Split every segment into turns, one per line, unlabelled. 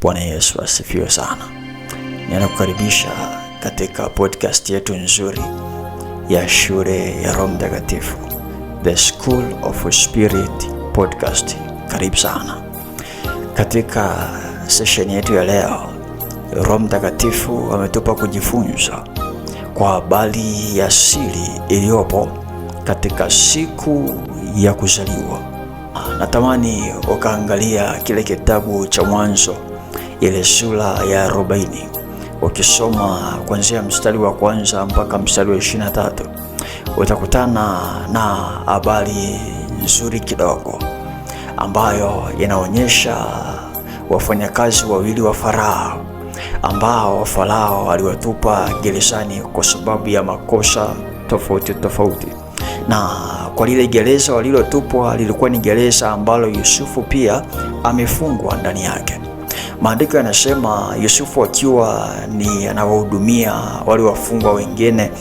Bwana Yesu asifiwe sana. Ninakukaribisha katika podcast yetu nzuri ya shule ya Roho Mtakatifu, The School of Spirit podcast. Karibu sana. Katika session yetu ya leo, Roho Mtakatifu ametupa kujifunza kwa habari ya siri iliyopo katika siku ya kuzaliwa. Natamani ukaangalia kile kitabu cha Mwanzo, ile sura ya 40. Ukisoma kuanzia mstari wa kwanza mpaka mstari wa 23, utakutana na habari nzuri kidogo ambayo inaonyesha wafanyakazi wawili wa Farao ambao Farao aliwatupa gerezani kwa sababu ya makosa tofauti. Na kwa lile gereza walilotupwa lilikuwa ni gereza ambalo Yusufu pia amefungwa ndani yake. Maandiko yanasema Yusufu akiwa ni anawahudumia wale wafungwa wengine,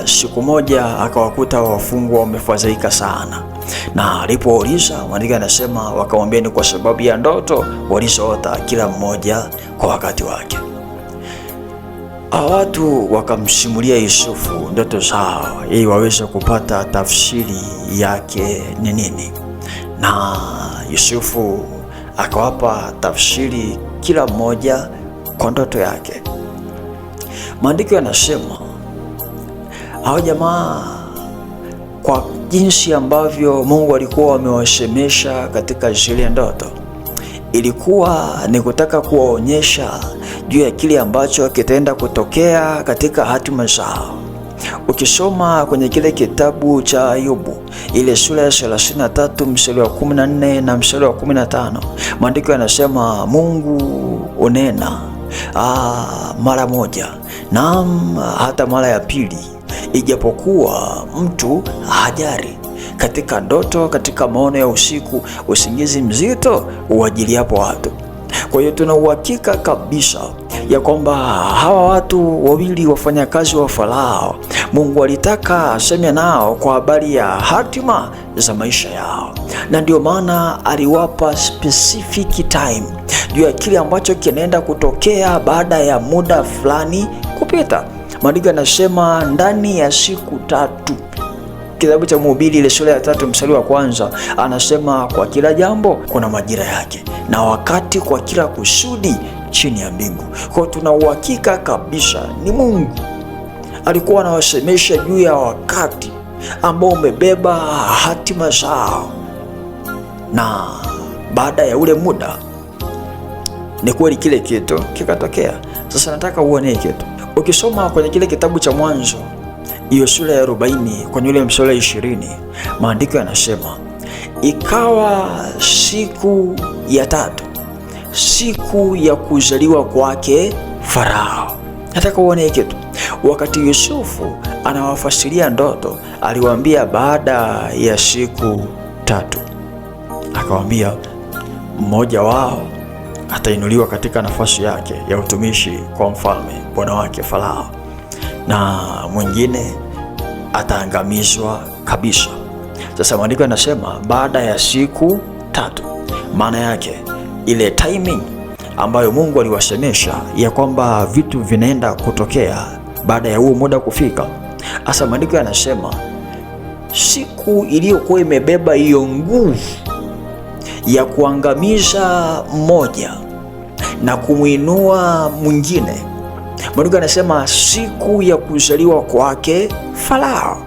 siku moja akawakuta wafungwa wamefadhaika sana, na alipouliza, maandiko yanasema wakamwambia ni kwa sababu ya ndoto walizoota kila mmoja kwa wakati wake. Watu wakamsimulia Yusufu ndoto zao ili waweze kupata tafsiri yake ni nini, na Yusufu akawapa tafsiri kila mmoja kwa ndoto yake. Maandiko yanasema hao jamaa, kwa jinsi ambavyo Mungu alikuwa amewasemesha katika zile ndoto, ilikuwa ni kutaka kuwaonyesha juu ya kile ambacho kitaenda kutokea katika hatima zao. Ukisoma kwenye kile kitabu cha Ayubu, ile sura ya 33 mstari wa 14 na mstari wa 15, maandiko yanasema Mungu unena mara moja, naam hata mara ya pili, ijapokuwa mtu hajari, katika ndoto, katika maono ya usiku, usingizi mzito uwajiliapo watu. Kwa hiyo tuna uhakika kabisa ya kwamba hawa watu wawili wafanyakazi wa Farao, Mungu alitaka aseme nao kwa habari ya hatima za maisha yao, na ndio maana aliwapa specific time juu ya kile ambacho kinaenda kutokea baada ya muda fulani kupita. Maandiko yanasema ndani ya siku 3. Kitabu cha Mhubiri ile sura ya 3 mstari wa kwanza anasema kwa kila jambo kuna majira yake na wakati kwa kila kusudi chini ya mbingu. Kwa tuna uhakika kabisa ni Mungu alikuwa anawasemesha juu ya wakati ambao umebeba hatima zao, na baada ya ule muda ni kweli kile kitu kikatokea. Sasa nataka uone kitu. Ukisoma kwenye kile kitabu cha Mwanzo hiyo sura ya 40 kwenye ule mstari wa 20, maandiko yanasema ikawa siku ya 3, siku ya kuzaliwa kwake Farao. Nataka uone kitu. Wakati Yusufu anawafasiria ndoto, aliwaambia baada ya siku 3, akawaambia mmoja wao atainuliwa katika nafasi yake ya utumishi kwa mfalme bwana wake Farao, na mwingine ataangamizwa kabisa. Sasa maandiko yanasema baada ya siku 3, maana yake ile timing ambayo Mungu aliwasemesha ya kwamba vitu vinaenda kutokea baada ya huo muda kufika. Sasa maandiko yanasema siku iliyokuwa imebeba hiyo nguvu ya kuangamiza mmoja na kumuinua mwingine, maandiko yanasema siku ya kuzaliwa kwake Farao.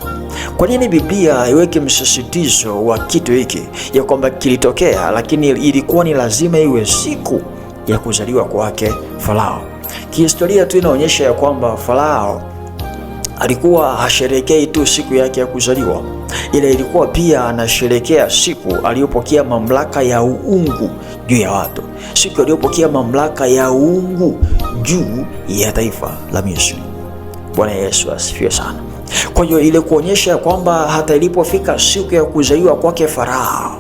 Kwa nini Biblia iweke msisitizo wa kitu hiki ya kwamba kilitokea, lakini ilikuwa ni lazima iwe siku ya kuzaliwa kwake Farao? Kihistoria tu inaonyesha ya kwamba Farao alikuwa hasherekei tu siku yake ya kuzaliwa, ila ilikuwa pia anasherekea siku aliyopokea mamlaka ya uungu juu ya watu, siku aliyopokea mamlaka ya uungu juu ya taifa la Misri. Bwana Yesu asifiwe sana. Kwa hiyo ile kuonyesha kwamba hata ilipofika siku ya kuzaliwa kwake Farao,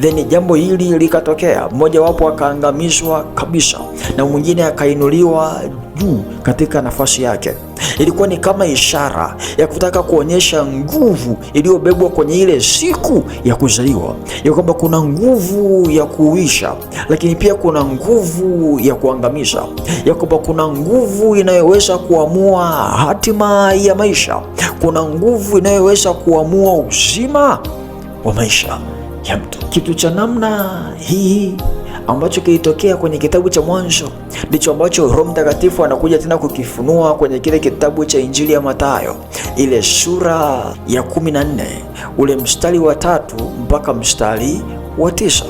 Then jambo hili likatokea, mmoja wapo akaangamizwa kabisa na mwingine akainuliwa juu katika nafasi yake. Ilikuwa ni kama ishara ya kutaka kuonyesha nguvu iliyobebwa kwenye ile siku ya kuzaliwa, ya kwamba kuna nguvu ya kuuisha, lakini pia kuna nguvu ya kuangamiza, ya kwamba kuna nguvu inayoweza kuamua hatima ya maisha, kuna nguvu inayoweza kuamua uzima wa maisha ya mtu. Kitu cha namna hii ambacho kilitokea kwenye kitabu cha Mwanzo ndicho ambacho Roho Mtakatifu anakuja tena kukifunua kwenye kile kitabu cha Injili ya Mathayo, ile sura ya 14, ule mstari wa 3 mpaka mstari wa 9.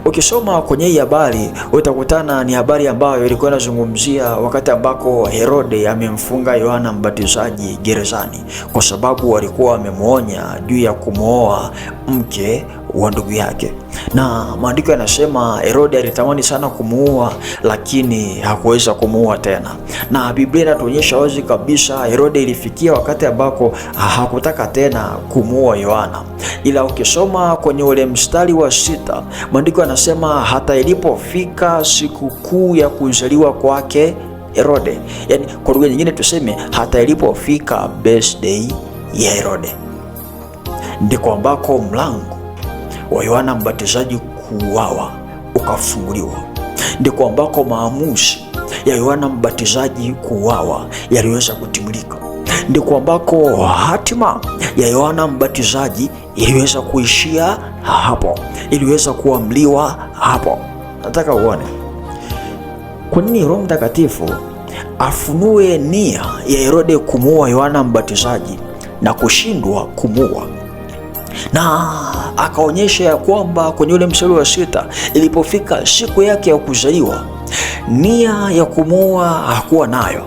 Ukisoma kwenye hii habari utakutana ni habari ambayo ilikuwa inazungumzia wakati ambako Herode amemfunga Yohana Mbatizaji gerezani kwa sababu walikuwa wamemuonya juu ya kumwoa mke wa ndugu yake. Na maandiko yanasema Herode alitamani sana kumuua, lakini hakuweza kumuua tena. Na Biblia inatuonyesha wazi kabisa Herode ilifikia wakati ambako hakutaka tena kumuua Yohana. Ila ukisoma kwenye ule mstari wa 6, maandiko yanasema hata ilipofika siku kuu ya kuzaliwa kwake Herode, yani kwa lugha nyingine tuseme hata ilipofika birthday ya Herode, ndiko ambako mlango wa Yohana Mbatizaji kuuawa ukafunguliwa. Ndiko ambako maamuzi ya Yohana Mbatizaji kuuawa yaliweza kutimilika. Ndiko ambako hatima ya Yohana Mbatizaji iliweza kuishia hapo, iliweza kuamliwa hapo. Nataka uone kwa nini Roho Mtakatifu afunue nia ya Herode kumuua Yohana Mbatizaji na kushindwa kumuua, na akaonyesha ya kwamba kwenye ule mstari wa 6, ilipofika siku yake ya kuzaliwa, nia ya kumuua hakuwa nayo,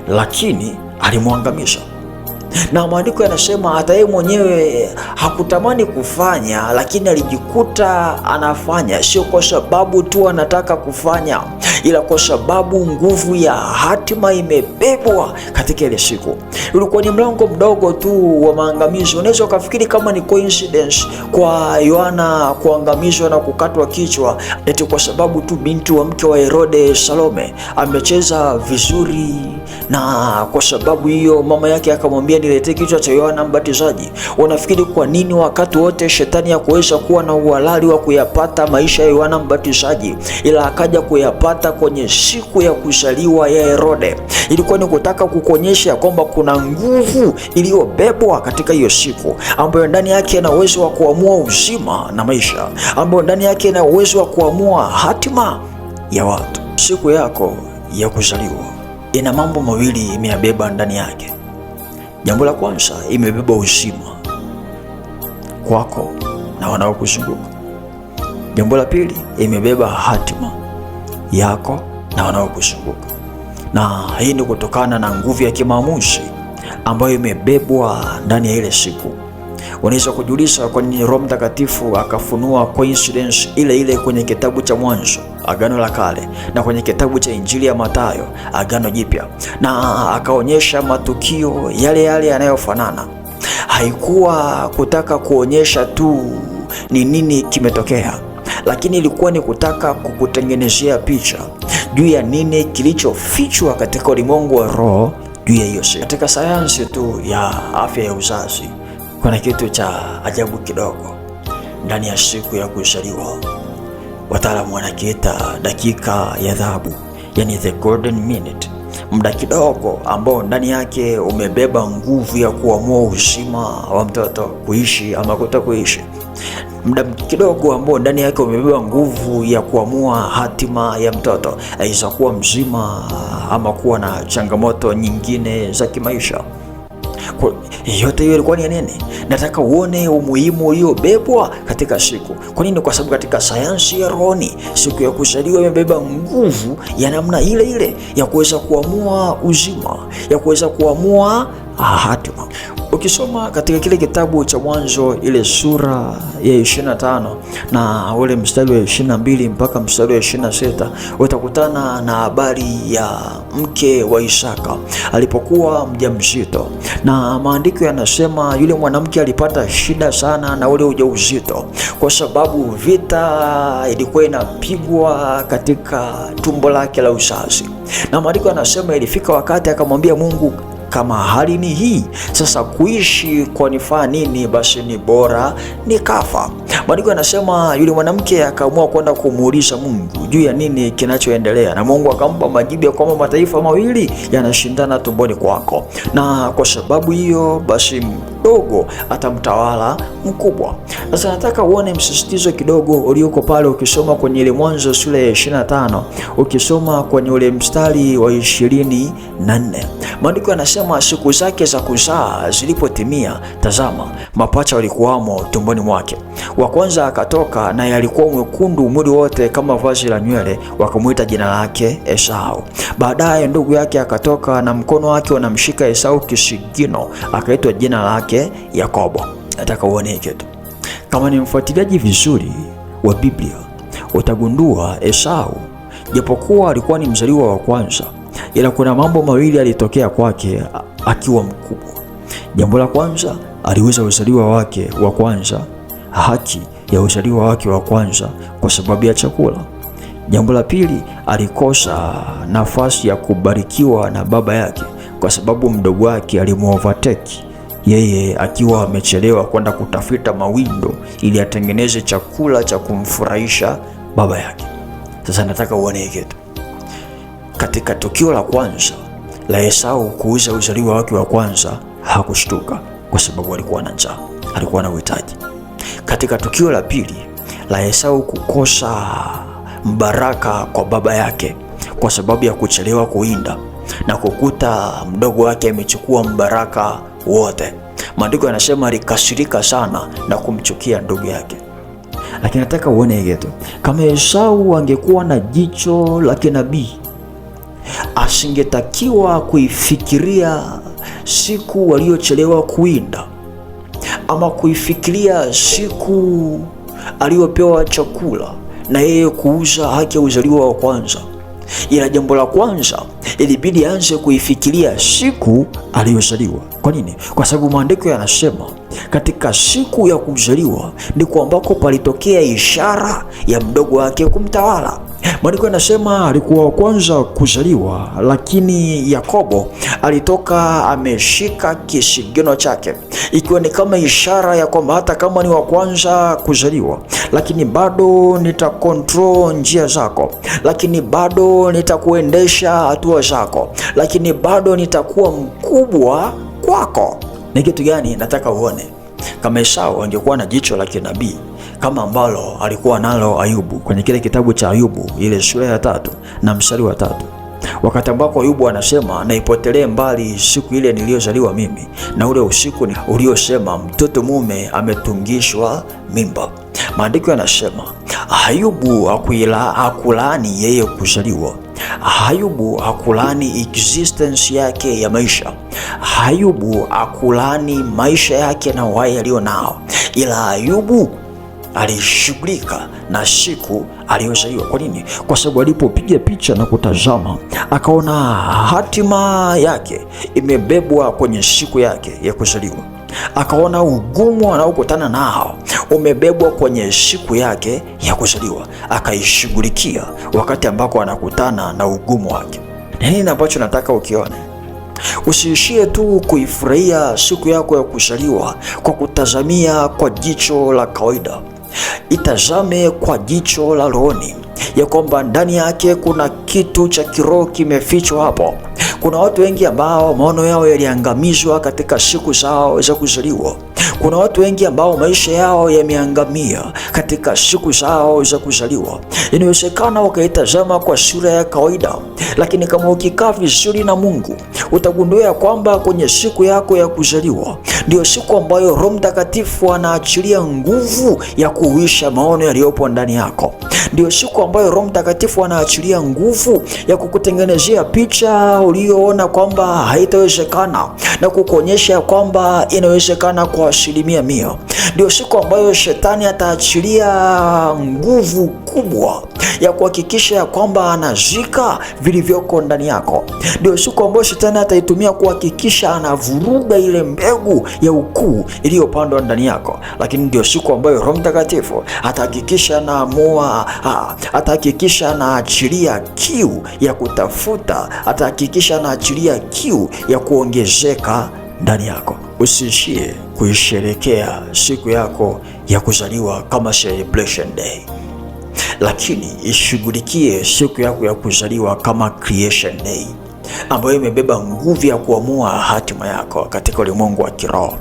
lakini alimwangamisha. Na maandiko yanasema hata yeye mwenyewe hakutamani kufanya, lakini alijikuta anafanya, sio kwa sababu tu anataka kufanya, ila kwa sababu nguvu ya hatima imebebwa katika ile siku. Ulikuwa ni mlango mdogo tu wa maangamizi. Unaweza ukafikiri kama ni coincidence kwa Yohana kuangamizwa na kukatwa kichwa eti kwa sababu tu binti wa mke wa Herode, Salome, amecheza vizuri, na kwa sababu hiyo mama yake akamwambia niletee kichwa cha Yohana Mbatizaji. Unafikiri kwa nini wakati wote shetani hakuweza kuwa na uhalali wa kuyapata maisha ya Yohana Mbatizaji, ila akaja kuyapata kwenye siku ya kuzaliwa ya Herode? Ilikuwa ni kutaka kukuonyesha kwamba kuna nguvu iliyobebwa katika hiyo siku, ambayo ndani yake ina uwezo wa kuamua uzima na maisha, ambayo ndani yake ina uwezo wa kuamua hatima ya watu. Siku yako ya kuzaliwa ina mambo mawili imeyabeba ndani yake. Jambo la kwanza, imebeba uzima kwako na wanaokuzunguka. Jambo la pili, imebeba hatima yako na wanaokuzunguka. Na hii ni kutokana na nguvu ya kimaamuzi ambayo imebebwa ndani ya ile siku. Unaweza kujiuliza kwa nini Roho Mtakatifu akafunua coincidence ile ile kwenye kitabu cha Mwanzo, Agano la Kale, na kwenye kitabu cha Injili ya Mathayo, Agano Jipya, na akaonyesha matukio yale yale yanayofanana. Haikuwa kutaka kuonyesha tu ni nini kimetokea, lakini ilikuwa ni kutaka kukutengenezea picha juu ya nini kilichofichwa katika ulimwengu wa roho juu ya hiyo siku. Katika sayansi tu ya afya ya uzazi kuna kitu cha ajabu kidogo ndani ya siku ya kuzaliwa. Wataalamu wanakiita dakika ya dhahabu, yani the golden minute. Muda kidogo ambao ndani yake umebeba nguvu ya kuamua uzima wa mtoto kuishi ama kutokuishi. Muda kidogo ambao ndani yake umebeba nguvu ya kuamua hatima ya mtoto, aidha kuwa mzima ama kuwa na changamoto nyingine za kimaisha. Yote hiyo ilikuwa ni nini? Nataka uone umuhimu uliobebwa katika siku. Kwa nini? Kwa sababu katika sayansi ya rohoni, siku ya kuzaliwa imebeba nguvu ya namna ile ile ya kuweza kuamua uzima, ya kuweza kuamua hatima. Ukisoma katika kile kitabu cha Mwanzo ile sura ya 25 na ule mstari wa 22 mpaka mstari wa 26, utakutana na habari ya mke wa Isaka alipokuwa mjamzito, na maandiko yanasema yule mwanamke alipata shida sana na ule ujauzito, kwa sababu vita ilikuwa inapigwa katika tumbo lake la uzazi. Na maandiko yanasema ilifika wakati akamwambia Mungu, kama hali ni hii sasa, kuishi kwa nifaa nini? Basi ni bora nikafa. Maandiko yanasema yule mwanamke akaamua kwenda kumuuliza Mungu juu ya nini kinachoendelea, na Mungu akampa majibu ya kwamba mataifa mawili yanashindana tumboni kwako, na kwa sababu hiyo basi mdogo atamtawala mkubwa. Sasa nataka uone msisitizo kidogo ulioko pale, ukisoma kwenye ile Mwanzo sura ya 25, ukisoma kwenye ule mstari wa 24. Maandiko yanasema siku zake za kuzaa zilipotimia, tazama, mapacha walikuwamo tumboni mwake. Wa kwanza akatoka, naye alikuwa mwekundu mwili wote kama vazi la nywele, wakamuita jina lake Esau. Baadaye ndugu yake akatoka, na mkono wake unamshika Esau kisigino, akaitwa jina lake Yakobo. Nataka uone kitu. Kama ni mfuatiliaji vizuri wa Biblia, utagundua Esau japokuwa alikuwa ni mzaliwa wa kwanza, ila kuna mambo mawili yalitokea kwake akiwa mkubwa. Jambo la kwanza, aliweza uzaliwa wake wa kwanza, haki ya uzaliwa wake wa kwanza kwa sababu ya chakula. Jambo la pili, alikosa nafasi ya kubarikiwa na baba yake kwa sababu mdogo wake alimuovertake yeye akiwa amechelewa kwenda kutafuta mawindo ili atengeneze chakula cha kumfurahisha baba yake. Sasa nataka uone kitu. Katika tukio la kwanza la Esau kuuza uzaliwa wake wa kwanza, hakushtuka kwa sababu alikuwa na njaa, alikuwa na uhitaji. Katika tukio la pili la Esau kukosa mbaraka kwa baba yake kwa sababu ya kuchelewa kuinda na kukuta mdogo wake amechukua mbaraka wote, maandiko yanasema alikasirika sana na kumchukia ndugu yake. Lakini nataka uone kitu. Kama Esau angekuwa na jicho la kinabii, asingetakiwa kuifikiria siku waliochelewa kuinda ama kuifikiria siku aliyopewa chakula na yeye kuuza haki ya uzaliwa wa kwanza. Ila jambo la kwanza ilibidi aanze kuifikiria siku aliyozaliwa. Kwa nini? Kwa sababu maandiko yanasema katika siku ya kuzaliwa ndiko ambako palitokea ishara ya mdogo wake kumtawala. Maandiko yanasema alikuwa wa kwanza kuzaliwa, lakini Yakobo alitoka ameshika kisigino chake, ikiwa ni kama ishara ya kwamba hata kama ni wa kwanza kuzaliwa, lakini bado nitakontrol njia zako, lakini bado nitakuendesha hatua zako, lakini bado nitakuwa mkubwa kwako. Ni kitu gani nataka uone? Kama Esau angekuwa na jicho la kinabii kama ambalo alikuwa nalo Ayubu kwenye kile kitabu cha Ayubu ile sura ya 3 na mstari wa 3, wakati ambako Ayubu anasema, na ipotelee mbali siku ile niliyozaliwa mimi na ule usiku uliosema mtoto mume ametungishwa mimba. Maandiko yanasema Ayubu hakulaani yeye kuzaliwa. Ayubu hakulaani existence yake ya maisha. Ayubu hakulaani maisha yake na uhai alio nao, ila Ayubu alishughulika na siku aliyozaliwa. Kwa nini? Kwa sababu alipopiga picha na kutazama, akaona hatima yake imebebwa kwenye siku yake ya kuzaliwa. Akaona ugumu anaokutana nao umebebwa kwenye siku yake ya kuzaliwa, akaishughulikia wakati ambako anakutana na ugumu wake. Nini ambacho nataka ukione? Usiishie tu kuifurahia siku yako ya kuzaliwa kwa kutazamia kwa jicho la kawaida. Itazame kwa jicho la rohoni, ya kwamba ndani yake kuna kitu cha kiroho kimefichwa hapo. Kuna watu wengi ambao maono yao yaliangamizwa katika siku zao za kuzaliwa. Kuna watu wengi ambao maisha yao yameangamia katika siku zao za kuzaliwa. Inawezekana wakaitazama kwa sura ya kawaida, lakini kama ukikaa vizuri na Mungu utagundua kwamba kwenye siku yako ya kuzaliwa ndio siku ambayo Roho Mtakatifu anaachilia nguvu ya kuhuisha maono yaliyopo ndani yako. Ndio siku ambayo Roho Mtakatifu anaachilia nguvu ya kukutengenezea picha uliyoona kwamba haitawezekana na kukuonyesha kwamba inawezekana kwa 100%. Ndio siku ambayo shetani ataachilia nguvu kubwa ya kuhakikisha kwamba anazika vilivyoko ndani yako. Ndio siku ambayo shetani ataitumia kuhakikisha anavuruga ile mbegu ya ukuu iliyopandwa ndani yako. Lakini ndio siku ambayo Roho Mtakatifu atahakikisha anaachilia kiu ya kutafuta, atahakikisha anaachilia kiu ya kuongezeka ndani yako. Usiishie kuisherekea siku yako ya kuzaliwa kama celebration day, lakini ishughulikie siku yako ya kuzaliwa kama creation day, ambayo imebeba nguvu ya kuamua hatima yako katika ulimwengu wa kiroho,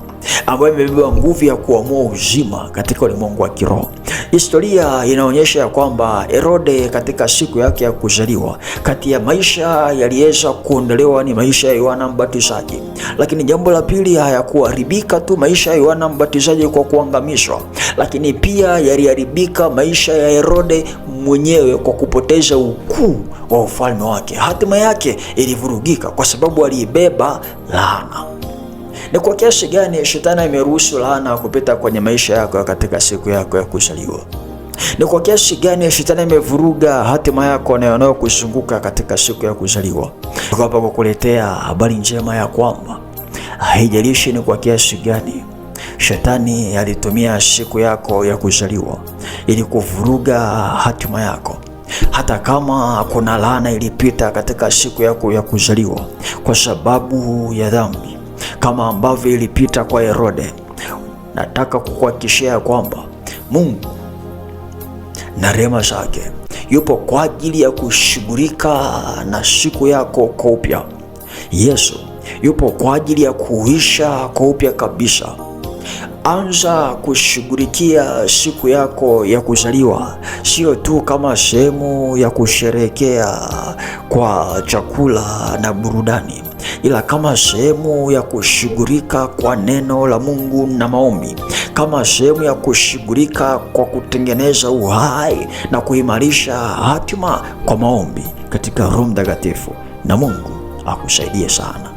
ambayo imebeba nguvu ya kuamua uzima katika ulimwengu wa kiroho. Historia inaonyesha kwamba Herode katika siku yake ya kuzaliwa, kati ya maisha yaliweza kuondolewa ni maisha ya Yohana Mbatizaji. Lakini jambo la pili, hayakuharibika tu maisha ya Yohana Mbatizaji kwa kuangamizwa, lakini pia yaliharibika maisha ya Herode mwenyewe kwa kupoteza ukuu wa ufalme wake. Hatima yake ilivurugika kwa sababu aliibeba laana. Ni kwa kiasi gani shetani ameruhusu laana kupita kwenye maisha yako katika siku yako ya kuzaliwa? Ni kwa kiasi gani shetani amevuruga hatima yako na yanayokuzunguka katika siku ya kuzaliwa? Niko hapa kukuletea habari njema ya kwamba haijalishi ni kwa kiasi gani shetani alitumia siku yako ya kuzaliwa ili kuvuruga hatima yako, hata kama kuna laana ilipita katika siku yako ya kuzaliwa kwa sababu ya dhambi, kama ambavyo ilipita kwa Herode, nataka kukuhakikishia kwamba Mungu na rehema zake yupo kwa ajili ya kushughulika na siku yako kwa upya. Yesu yupo kwa ajili ya kuhuisha kwa upya kabisa. Anza kushughulikia siku yako ya kuzaliwa sio tu kama sehemu ya kusherekea kwa chakula na burudani, ila kama sehemu ya kushughulika kwa neno la Mungu na maombi, kama sehemu ya kushughulika kwa kutengeneza uhai na kuimarisha hatima kwa maombi katika Roho Mtakatifu. Na Mungu akusaidie sana.